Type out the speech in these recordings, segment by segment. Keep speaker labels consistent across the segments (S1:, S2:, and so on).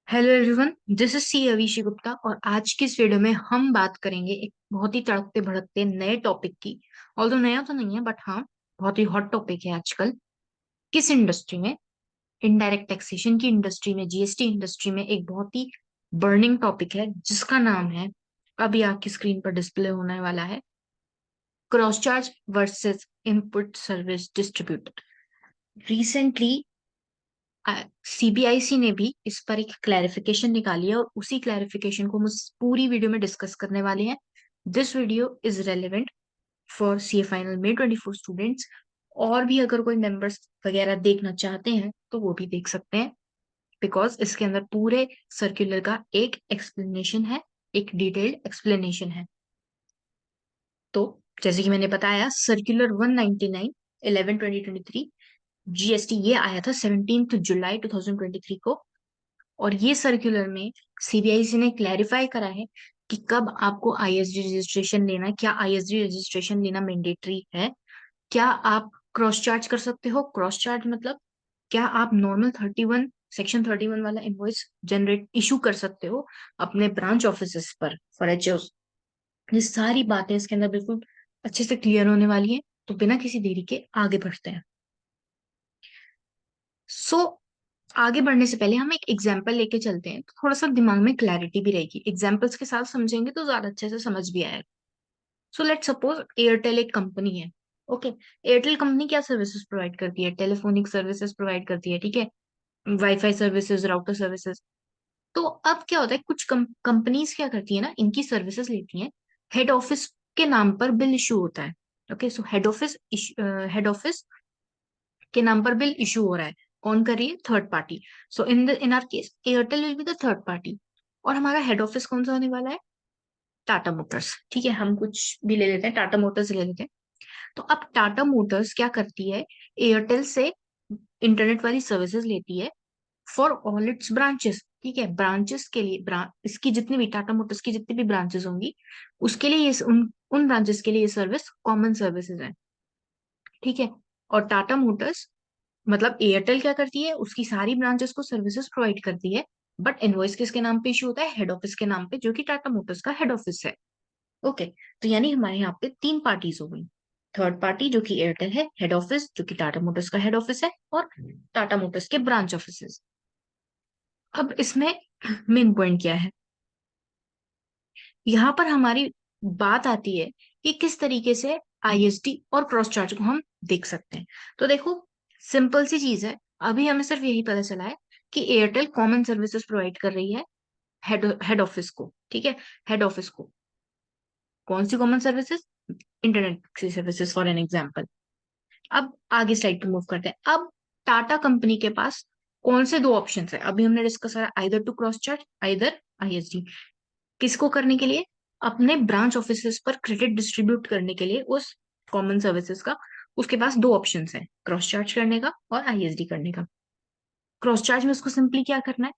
S1: Hello everyone, this is C Avishi Gupta और आज की इस वीडियो में हम बात करेंगे एक बहुत ही तड़कते भड़कते नए टॉपिक की। ऑल्दो नया तो नहीं है बट हाँ, बहुत ही हॉट टॉपिक है आजकल। किस इंडस्ट्री में? इनडायरेक्ट टैक्सेशन की इंडस्ट्री में, जीएसटी इंडस्ट्री में एक बहुत ही बर्निंग टॉपिक है जिसका नाम है, अभी आपकी स्क्रीन पर डिस्प्ले होने वाला है, cross charge versus input service distributor. Recently CBIC ने भी इस पर एक क्लैरिफिकेशन निकाली है और उसी क्लैरिफिकेशन को हम इस पूरी वीडियो में डिस्कस करने वाले हैं। This video is relevant for CA final में 24 स्टूडेंट्स। और भी अगर कोई मेंबर्स वगैरह देखना चाहते हैं तो वो भी देख सकते हैं, बिकॉज इसके अंदर पूरे सर्कुलर का एक एक्सप्लेनेशन है, एक डिटेल्ड एक्सप्लेनेशन है। तो जैसे कि मैंने बताया, सर्कुलर 199 11 2023 जीएसटी ये आया था 17 जुलाई 2023 को। और ये सर्कुलर में सीबीआईसी ने क्लैरिफाई करा है कि कब आपको आईएसडी रजिस्ट्रेशन लेना है, क्या आईएसडी रजिस्ट्रेशन लेना मैंडेटरी है, क्या आप क्रॉस चार्ज कर सकते हो। क्रॉस चार्ज मतलब क्या आप नॉर्मल 31 सेक्शन 31 वाला इनवॉइस जनरेट इशू कर सकते हो अपने ब्रांच ऑफिसेस पर फॉर एचओ। ये सारी बातें इसके अंदर बिल्कुल अच्छे से क्लियर होने वाली है। तो बिना किसी देरी के आगे बढ़ते हैं। सो आगे बढ़ने से पहले हम एक एग्जाम्पल लेके चलते हैं, तो थोड़ा सा दिमाग में क्लैरिटी भी रहेगी। एग्जाम्पल्स के साथ समझेंगे तो ज्यादा अच्छे से समझ भी आएगा। सो लेट सपोज एयरटेल एक कंपनी है। ओके, एयरटेल कंपनी क्या सर्विसेज प्रोवाइड करती है? टेलीफोनिक सर्विसेज प्रोवाइड करती है, ठीक है, वाईफाई सर्विसेज, राउटर सर्विसेज। तो अब क्या होता है, कुछ कंपनीज क्या करती है ना, इनकी सर्विसेज लेती हैं, हेड ऑफिस के नाम पर बिल इशू होता है। ओके, सो हेड ऑफिस के नाम पर बिल इशू हो रहा है। कौन कर रही है? Third party. So in are case Airtel will be the third party. और हमारा हेड ऑफिस कौन सा होने वाला है? टाटा मोटर्स। ठीक है, हम कुछ भी ले लेते हैं, टाटा मोटर्स ले लेते हैं। तो अब टाटा मोटर्स क्या करती है? एयरटेल से इंटरनेट वाली सर्विसेज लेती है फॉर ऑल इट्स ब्रांचेस। ठीक है, ब्रांचेस के लिए इसकी जितनी भी टाटा मोटर्स की जितनी भी ब्रांचेस होंगी, उसके लिए ये उन उन ब्रांचेस के लिए ये सर्विस कॉमन सर्विसेज है। ठीक है। और टाटा मोटर्स मतलब एयरटेल क्या करती है, उसकी सारी ब्रांचेस को सर्विसेज प्रोवाइड करती है, बट इनवॉइस किसके नाम पे इशू होता है? हेड ऑफिस के नाम पे, जो कि टाटा मोटर्स का हेड ऑफिस है। ओके, तो यानी हमारे यहाँ पे तीन पार्टीज हो गई। थर्ड पार्टी जो कि एयरटेल है, हेड ऑफिस जो कि टाटा मोटर्स का हेड ऑफिस है, और टाटा मोटर्स के ब्रांच ऑफिस। अब इसमें मेन पॉइंट क्या है? यहाँ पर हमारी बात आती है कि किस तरीके से आईएसडी और क्रॉस चार्ज को हम देख सकते हैं। तो देखो, सिंपल सी चीज है। अभी हमें सिर्फ यही पता चला है कि एयरटेल कॉमन सर्विसेज प्रोवाइड कर रही है हेड ऑफिस को। ठीक है, हेड ऑफिस को कौन सी कॉमन सर्विसेज? इंटरनेट की सर्विसेज फॉर एन एग्जांपल। अब आगे स्लाइड पे मूव करते हैं। अब टाटा कंपनी के पास कौन से दो ऑप्शन है? अभी हमने डिस्कस करा, either to cross charge, either ISD. किसको करने के लिए? अपने ब्रांच ऑफिसेस पर क्रेडिट डिस्ट्रीब्यूट करने के लिए उस कॉमन सर्विसेज का उसके पास दो ऑप्शंस है, क्रॉस चार्ज करने का और आईएसडी करने का। क्रॉस चार्ज में उसको सिंपली क्या करना है?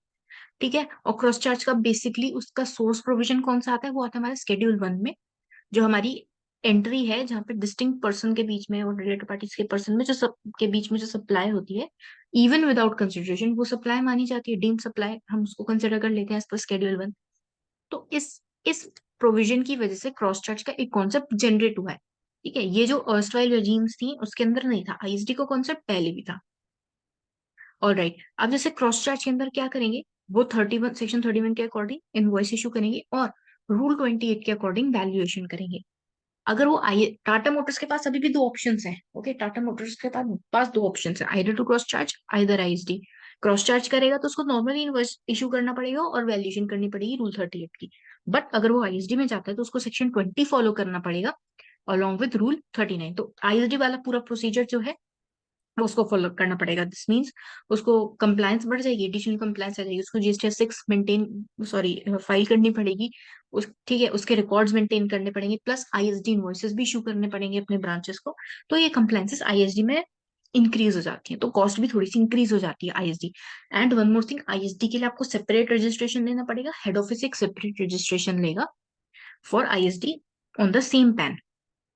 S1: ठीक है, और क्रॉस चार्ज का बेसिकली उसका सोर्स प्रोविजन कौन सा आता है? वो आता है हमारे शेड्यूल 1 में, जो हमारी एंट्री है, जहाँ पे डिस्टिंक्ट पर्सन के बीच में और रिलेटेड पार्टीज के पर्सन में जो सब के बीच में जो सप्लाई होती है, इवन विदाउट कंसिडरेशन वो सप्लाई मानी जाती है, डीम्ड सप्लाई हम उसको कंसिडर कर लेते हैं एज पर शेड्यूल 1। तो इस प्रोविजन की वजह से क्रॉस चार्ज का एक कॉन्सेप्ट जनरेट हुआ है। ठीक है, ये जो अर्स्टवाइल रेजीम्स थी उसके अंदर नहीं था, आईएसडी का कॉन्सेप्ट पहले भी था। और राइट, अब जैसे क्रॉस चार्ज के अंदर क्या करेंगे, वो 31 सेक्शन 31 के अकॉर्डिंग इनवॉइस इशू करेंगे और रूल 28 के अकॉर्डिंग वैल्यूएशन करेंगे। अगर वो आई टाटा मोटर्स के पास अभी भी दो ऑप्शंस हैं। ओके, टाटा मोटर्स के पास दो ऑप्शंस है, either to cross charge, either ISD. Cross charge करेगा तो उसको नॉर्मली इनवॉइस इशू करना पड़ेगा और वैल्यूएशन करनी पड़ेगी रूल 38 की। बट अगर वो आईएसडी में जाता है तो उसको सेक्शन 20 फॉलो करना पड़ेगा अलॉन्ग विद रूल 39। तो आईएसडी वाला पूरा प्रोसीजर जो है वो उसको फॉलो करना पड़ेगा। दिस मीन्स उसको कंप्लायंस बढ़ जाएगी, एडिशनल कंप्लायंस आ जाएगी, उसको जीएसटी 6 मेंटेन, सॉरी, फाइल करनी पड़ेगी। ठीक है, उसके रिकॉर्ड्स मेंटेन करने पड़ेंगे, प्लस आईएसडी इनवॉइसेस भी इशू करने पड़ेंगे अपने ब्रांचेस को। तो ये कंप्लायंसेस आईएसडी में इंक्रीज हो जाती है, तो कॉस्ट भी थोड़ी सी इंक्रीज हो जाती है ISD. And one more thing, ISD के लिए आपको सेपरेट रजिस्ट्रेशन लेना पड़ेगा, हेड ऑफिस एक सेपरेट रजिस्ट्रेशन लेगा for ISD on the same pan.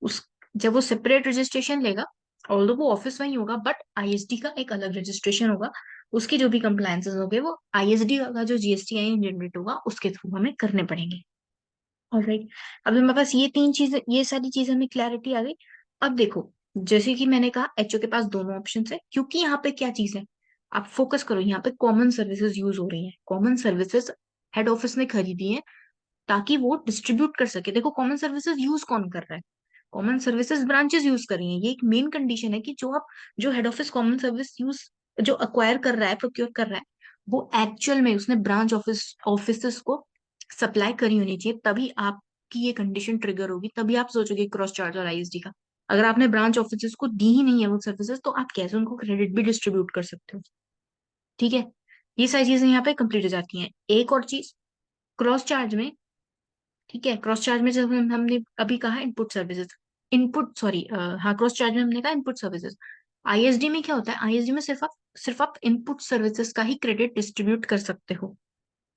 S1: उस जब वो सेपरेट रजिस्ट्रेशन लेगा ऑल्दो वो ऑफिस वही होगा, बट आईएसडी का एक अलग रजिस्ट्रेशन होगा, उसके जो भी कंप्लायंसेस होंगे वो आईएसडी का जो जीएसटी जनरेट होगा उसके थ्रू हमें करने पड़ेंगे। ऑलराइट, अब हमारे पास ये तीन चीजें, ये सारी चीजें हमें क्लैरिटी आ गई। अब देखो, जैसे कि मैंने कहा एचओ के पास दोनों ऑप्शन है, क्योंकि यहाँ पे क्या चीज है, आप फोकस करो, यहाँ पे कॉमन सर्विसेज यूज हो रही हैं, कॉमन सर्विसेज हेड ऑफिस ने खरीदी है ताकि वो डिस्ट्रीब्यूट कर सके। देखो कॉमन सर्विसेज यूज कौन कर रहा है, कॉमन सर्विसेज ब्रांचेस यूज कर रही हैं, ये एक मेन कंडीशन है कि जो head office common service use जो अक्वायर कर रहा है, प्रोक्योर कर रहा है, वो एक्चुअल में उसने ब्रांच ऑफिसेस को सप्लाई करी होनी चाहिए, तभी आपकी ये कंडीशन ट्रिगर होगी, तभी आप सोचोगे क्रॉस चार्ज और आईएसडी का। अगर आपने ब्रांच ऑफिसेस को दी ही नहीं है वो सर्विसेज, तो आप कैसे उनको क्रेडिट भी डिस्ट्रीब्यूट कर सकते हो? ठीक है, ये सारी चीजें यहाँ पे कंप्लीट हो जाती हैं। एक और चीज, क्रॉस चार्ज में, ठीक है, क्रॉस चार्ज में जब हमने अभी कहा इनपुट सर्विसेज, इनपुट सॉरी, हाँ क्रॉस चार्ज में हमने कहा इनपुट सर्विसेज। आईएसडी में क्या होता है, आईएसडी में सिर्फ आप इनपुट सर्विसेज का ही क्रेडिट डिस्ट्रीब्यूट कर सकते हो।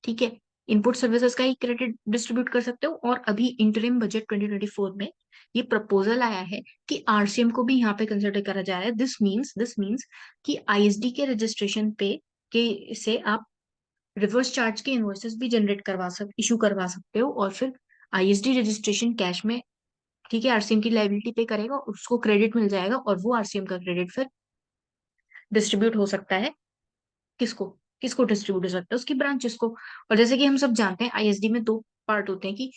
S1: ठीक है, इनपुट सर्विसेज का ही क्रेडिट डिस्ट्रीब्यूट कर सकते हो, और अभी इंटरिम बजट 2024 में ये प्रपोजल आया है कि आरसीएम को भी यहाँ पे कंसिडर करा जा रहा है। दिस मीन्स कि आईएसडी के रजिस्ट्रेशन पे के से आप रिवर्स चार्ज के इनवॉइसेस भी जनरेट इशू करवा सकते हो, और फिर आईएसडी रजिस्ट्रेशन कैश में, ठीक है, आरसीएम की लाइबिलिटी पे करेगा, उसको क्रेडिट मिल जाएगा, और वो आरसीएम का क्रेडिट फिर डिस्ट्रीब्यूट हो सकता है। किसको किसको डिस्ट्रीब्यूट हो सकता है, उसकी ब्रांचेस को। और जैसे कि हम सब जानते हैं आईएसडी में दो पार्ट होते हैं, कि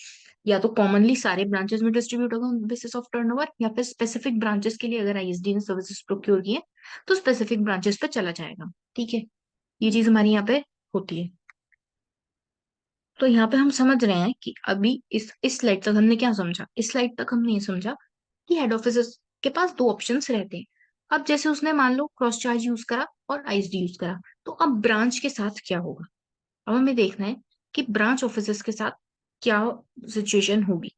S1: या तो कॉमनली सारे ब्रांचेस में डिस्ट्रीब्यूट होगा ऑन बेसिस ऑफ टर्नओवर, या फिर स्पेसिफिक ब्रांचेस के लिए अगर आईएसडी ने सर्विसेज प्रोक्योर किए तो स्पेसिफिक ब्रांचेस पे चला जाएगा। ठीक है, ये चीज हमारी यहाँ पे होती है। तो यहाँ पे हम समझ रहे हैं कि अभी इस स्लाइड तक हमने क्या समझा, इस स्लाइड तक हमने ये समझा कि हेड ऑफिस के पास दो ऑप्शंस रहते हैं। अब जैसे उसने मान लो क्रॉस चार्ज यूज करा और आईएसडी यूज करा, तो अब ब्रांच के साथ क्या होगा? अब हमें देखना है कि ब्रांच ऑफिसर्स के साथ क्या सिचुएशन होगी।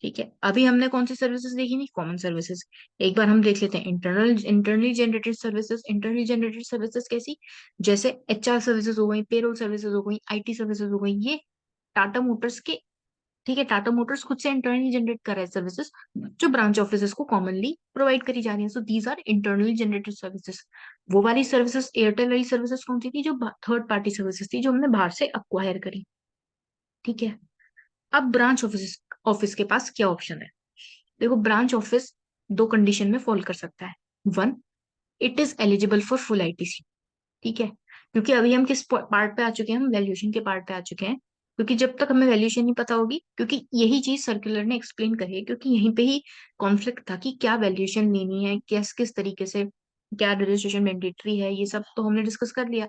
S1: ठीक है, अभी हमने कौन सी सर्विसेज देखी, नहीं कॉमन सर्विसेज। एक बार हम देख लेते हैं internally generated services. Internally generated services कैसी, जैसे एचआर सर्विसेज हो गई, पेरोल सर्विसेज हो गई, आईटी सर्विसेज हो गई, ये टाटा मोटर्स के, ठीक है, टाटा मोटर्स खुद से इंटरनली जनरेट कर रहा है सर्विसेज, जो ब्रांच ऑफिसेज को कॉमनली प्रोवाइड करी जा रही है। So these are internally generated services. वो वाली सर्विसेज, एयरटेल वाली सर्विसेज कौन सी थी, जो थर्ड पार्टी सर्विसेज थी, जो हमने बाहर से अक्वायर करी। ठीक है, अब ब्रांच ऑफिस के पास क्या ऑप्शन है? देखो ब्रांच ऑफिस दो कंडीशन में फॉल कर सकता है। One, it is eligible for full ITC. ठीक है, क्योंकि अभी हम किस पार्ट पे आ चुके हैं, हम वैल्यूएशन के पार्ट पे आ चुके हैं। क्योंकि जब तक हमें वैल्यूएशन नहीं पता होगी, क्योंकि यही चीज सर्कुलर ने एक्सप्लेन करी है, क्योंकि यहीं पे ही कॉन्फ्लिक्ट था कि क्या वैल्यूएशन लेनी है, किस किस तरीके से, क्या रजिस्ट्रेशन मैंडेटरी है, ये सब तो हमने डिस्कस कर लिया।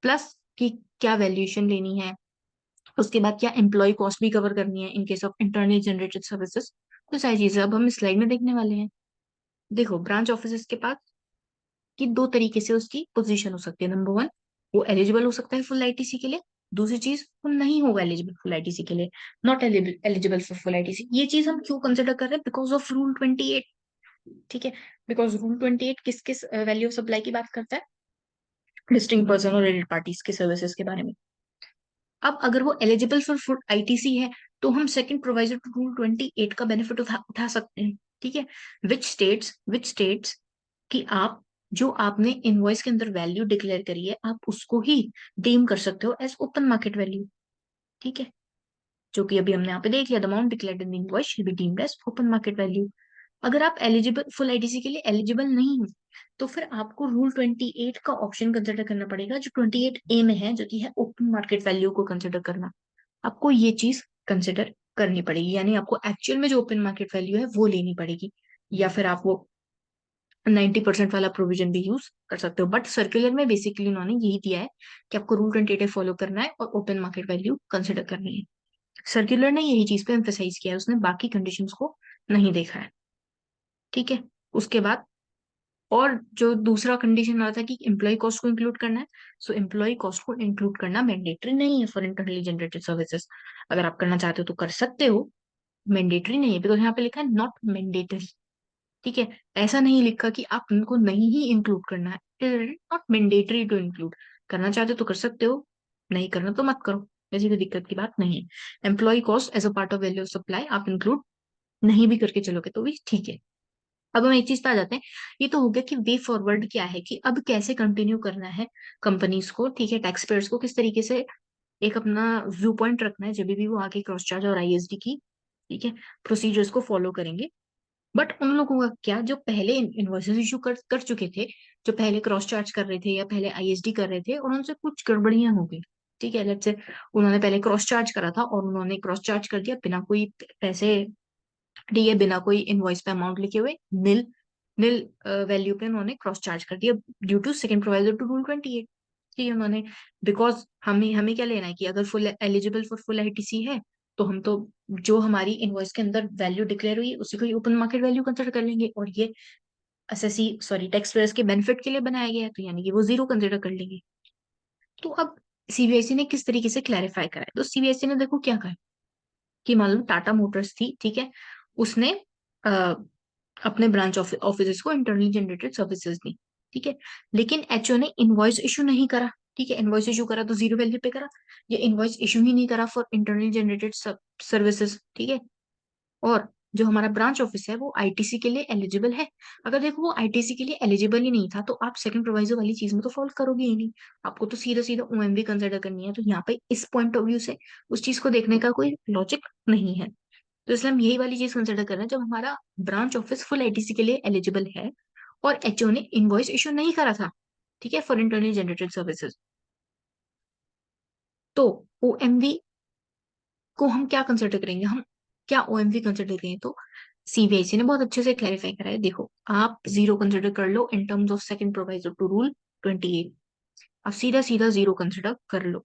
S1: प्लस कि क्या वैल्यूएशन लेनी है, उसके बाद क्या एम्प्लॉय कॉस्ट भी कवर करनी है in case of internally generated services. तो सारी चीजें अब हम इस स्लाइड में देखने वाले हैं। देखो ब्रांच ऑफिस के पास कि दो तरीके से उसकी पोजीशन हो सकती है। नंबर वन, वो एलिजिबल हो सकता है फुल आईटीसी के लिए। दूसरी चीज, वो नहीं होगा एलिजिबल फुल आईटीसी के लिए, not eligible for full ITC. ये चीज हम क्यों कंसिडर कर रहे हैं? Because of rule 28। ठीक है, बिकॉज रूल 28 किस किस वैल्यू ऑफ सप्लाई की बात करता है, डिस्टिंक्ट पर्सन और रिलेटेड पार्टीज के सर्विसेज के बारे में। अब अगर वो एलिजिबल फॉर फुल आईटीसी है, तो हम सेकंड प्रोवाइजर टू रूल 28 का बेनिफिट उठा सकते हैं। ठीक है, विच स्टेट्स कि आप जो आपने इनवॉइस के अंदर वैल्यू डिक्लेयर करी है, आप उसको ही डीम कर सकते हो एज ओपन मार्केट वैल्यू। ठीक है, जो कि अभी हमने यहाँ पे देख लिया, the amount declared in invoice should be deemed as open market value. अगर आप एलिजिबल फुल आईटीसी के लिए एलिजिबल नहीं हो, तो फिर आपको रूल 28 का ऑप्शन कंसिडर करना पड़ेगा, जो 28A में है, जो कि है ओपन मार्केट वैल्यू को कंसिडर करना। आपको ये चीज कंसिडर करनी पड़ेगी, यानी आपको एक्चुअल में जो ओपन मार्केट वैल्यू है वो लेनी पड़ेगी, या फिर आप वो 90% वाला प्रोविजन भी यूज कर सकते हो। बट सर्कुलर में बेसिकली उन्होंने यही दिया है कि आपको रूल 28 फॉलो करना है और ओपन मार्केट वैल्यू कंसिडर करनी है। सर्कुलर ने यही चीज पे एम्फेसाइज किया है, उसने बाकी कंडीशंस को नहीं देखा है। ठीक है, उसके बाद और जो दूसरा कंडीशन आता था कि एम्प्लॉय कॉस्ट को इंक्लूड करना है, सो एम्प्लॉय कॉस्ट को इंक्लूड करना मैंडेटरी नहीं है फॉर इंटरनली जनरेटेड सर्विसेज। अगर आप करना चाहते हो तो कर सकते हो, मैंडेटरी नहीं है, बिकॉज यहाँ पे लिखा है नॉट मैंडेटरी। ठीक है, ऐसा नहीं लिखा कि आप उनको नहीं ही इंक्लूड करना है, नॉट मैंडेटरी टू इंक्लूड। करना चाहते हो तो कर सकते हो, नहीं करना तो मत करो, ऐसी कोई दिक्कत की बात नहीं है। Employ cost as a part of value of supply आप इंक्लूड नहीं भी करके चलोगे तो भी ठीक है। अब हम एक चीज पे आ जाते हैं। ये तो हो गया कि वे फॉरवर्ड क्या है, कि अब कैसे कंटिन्यू करना है कंपनीज को, ठीक है, टैक्स पेयर्स को किस तरीके से एक अपना व्यू पॉइंट रखना है जब भी वो आगे क्रॉस चार्ज और आईएसडी की, ठीक है, प्रोसीजर्स को फॉलो करेंगे। बट उन लोगों का क्या, जो पहले इनवॉइसेस इशू कर चुके थे, जो पहले क्रॉस चार्ज कर रहे थे या पहले आईएसडी कर रहे थे, और उनसे कुछ गड़बड़ियां हो गई, ठीक है, लेट्स से उन्होंने पहले क्रॉस चार्ज करा था और उन्होंने क्रॉस चार्ज कर दिया बिना कोई पैसे दिए, बिना कोई इनवॉइस पे अमाउंट लिखे हुए, नील नील वैल्यू पे उन्होंने क्रॉस चार्ज कर दिया due to second proviso to rule 28। ठीक है, उन्होंने, बिकॉज हमें हमें क्या लेना है कि अगर full eligible for full ITC है, तो हम तो जो हमारी इनवॉइस के अंदर वैल्यू डिक्लेयर हुई उसी को ही ओपन मार्केट वैल्यू कंसिडर कर लेंगे, और ये एसएससी सॉरी टैक्स पेयर्स के बेनिफिट के लिए बनाया गया है, तो यानी कि वो जीरो कंसिडर कर लेंगे। तो अब सीबीएसई ने किस तरीके से क्लैरिफाई करा है, तो सीबीएसई ने देखो क्या कहा, कि मान लो टाटा मोटर्स थी, ठीक है, उसने अपने ब्रांच ऑफिस को इंटरनली जनरेटेड सर्विसेज दी, ठीक है, लेकिन एचओ ने इनवॉइस इशू नहीं करा, ठीक है, इनवॉइस इशू करा तो जीरो वैल्यू पे करा, ये इनवॉइस इशू ही नहीं करा फॉर इंटरनली जनरेटेड सर्विसेज, ठीक है, और जो हमारा ब्रांच ऑफिस है वो आईटीसी के लिए एलिजिबल है। अगर देखो वो आईटीसी के लिए एलिजिबल ही नहीं था, तो आप सेकंड प्रोवाइजर वाली चीज में तो फॉलो करोगे ही नहीं, आपको तो सीधा सीधा ओएमवी कंसिडर करनी है, तो यहाँ पे इस पॉइंट ऑफ व्यू से उस चीज को देखने का कोई लॉजिक नहीं है। तो इसलिए हम यही वाली चीज कंसिडर कर रहे हैं, जब हमारा ब्रांच ऑफिस फुल आईटीसी के लिए एलिजिबल है और एचओ ने इनवॉइस इशू नहीं करा था, ठीक है, फॉर इंटरनली जनरेटेड सर्विसेज, तो ओएमवी को हम क्या कंसिडर करेंगे, हम क्या ओएमवी कंसिडर करेंगे, तो सीबीएसई ने बहुत अच्छे से क्लैरिफाई करा है, देखो आप जीरो कंसिडर कर लो in terms of second proviso to rule 28, आप सीधा सीधा जीरो कंसिडर कर लो,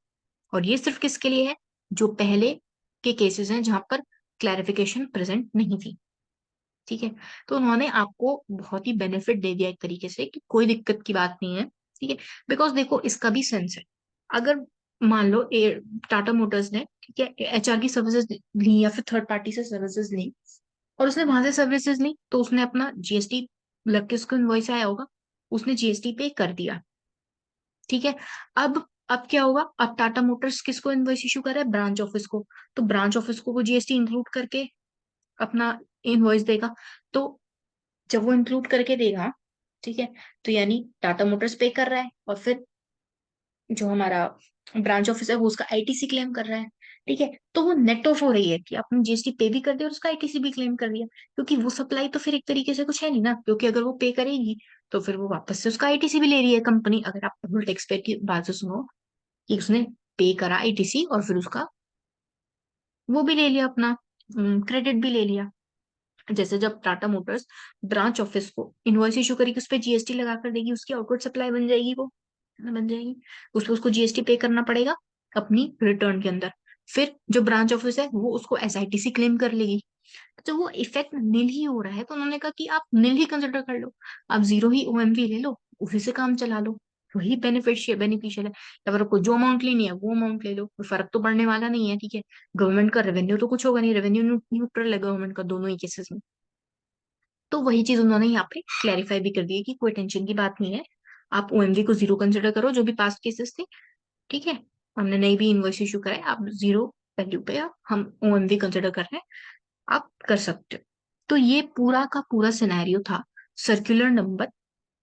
S1: और ये सिर्फ किसके लिए है, जो पहले के केसेस हैं जहां पर क्लैरिफिकेशन प्रेजेंट नहीं थी, ठीक है, तो उन्होंने आपको बहुत ही बेनिफिट दे दिया एक तरीके से कि कोई दिक्कत की बात नहीं है, ठीक है, बिकॉज देखो इसका भी सेंस है, अगर मान लो टाटा मोटर्स ने, ठीक है, एचआर की सर्विसेज ली या फिर थर्ड पार्टी से सर्विसेज ली, और उसने वहां से सर्विसेज ली, तो उसने अपना जीएसटी लग के उसको इनवॉइस आया होगा, उसने जीएसटी पे कर दिया, ठीक है, अब क्या होगा, अब टाटा मोटर्स किसको इनवॉइस इशू कर रहा है, ब्रांच ऑफिस को, तो ब्रांच ऑफिस को वो जीएसटी इंक्लूड करके अपना इनवॉइस देगा, तो जब वो इंक्लूड करके देगा, ठीक है, तो यानी टाटा मोटर्स पे कर रहा है, और फिर जो हमारा ब्रांच ऑफिस है वो उसका आईटीसी क्लेम कर रहा है, ठीक है, तो वो नेट ऑफ हो रही है कि आपने जीएसटी पे भी कर दिया और उसका आईटीसी भी क्लेम कर दिया, क्योंकि वो सप्लाई तो फिर एक तरीके से कुछ है नहीं ना, क्योंकि अगर वो पे करेगी तो फिर वो वापस से उसका आईटीसी भी ले रही है कंपनी, अगर आप डबल टैक्स पेयर की बात से सुनो, कि उसने पे करा आईटीसी और फिर उसका वो भी ले लिया अपना, क्रेडिट भी ले लिया, जैसे जब टाटा मोटर्स ब्रांच ऑफिस को इनवॉइस इशू करेगी उस पर जीएसटी लगा कर देगी, उसकी आउटवर्ड सप्लाई बन जाएगी वो, है ना, बन जाएगी, उस पर उसको जीएसटी पे करना पड़ेगा अपनी रिटर्न के अंदर, फिर जो ब्रांच ऑफिस है वो उसको एसआईटीसी क्लेम कर लेगी, तो वो इफेक्ट नील ही हो रहा है, तो उन्होंने कहा कि आप नील ही कंसिडर कर लो, आप जीरो ही ओएमवी ले लो, उसी से काम चला लो, वही बेनिफिशियल है, या फिर आपको जो अमाउंट लेनी है वो अमाउंट ले लो, कोई फर्क तो पड़ने वाला नहीं है, ठीक है, गवर्नमेंट का रेवेन्यू तो कुछ होगा नहीं, रेवेन्यू न्यूट्रल है गवर्नमेंट का दोनों ही केसेस में, तो वही चीज उन्होंने यहाँ पे क्लैरिफाई भी कर दी है कि कोई टेंशन की बात नहीं है, आप ओएमवी को जीरो कंसिडर करो, जो भी पास्ट केसेस थे, ठीक है, हमने नई भी इनवॉइस इशू करा है, आप जीरो वैल्यू पे हम ओएमवी कंसिडर कर रहे हैं, आप कर सकते हो। तो ये पूरा का पूरा सिनेरियो था सर्कुलर नंबर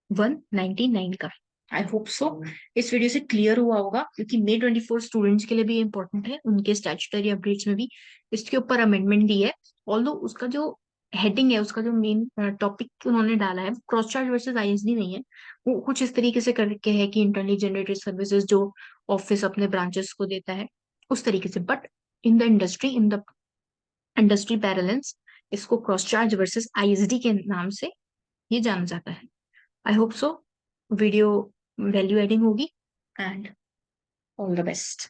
S1: 199 का। आई होप सो इस वीडियो से क्लियर हुआ होगा, क्योंकि मे 24 स्टूडेंट्स के लिए भी इंपॉर्टेंट है, उनके स्टैट्यूटरी अपडेट्स में भी इसके ऊपर अमेंडमेंट दी है, ऑल्दो उसका जो हेडिंग है, उसका जो मेन टॉपिक उन्होंने डाला है क्रॉस चार्ज वर्सेस आईएसडी नहीं है, वो कुछ इस तरीके से करके है कि इंटरनली जनरेटेड सर्विसेज जो ऑफिस अपने ब्रांचेस को देता है उस तरीके से, बट इन द इंडस्ट्री पैरेलेंस इसको क्रॉस चार्ज वर्सेस आईएसडी के नाम से ये जाना जाता है। I hope so video value adding होगी, एंड ऑल द बेस्ट।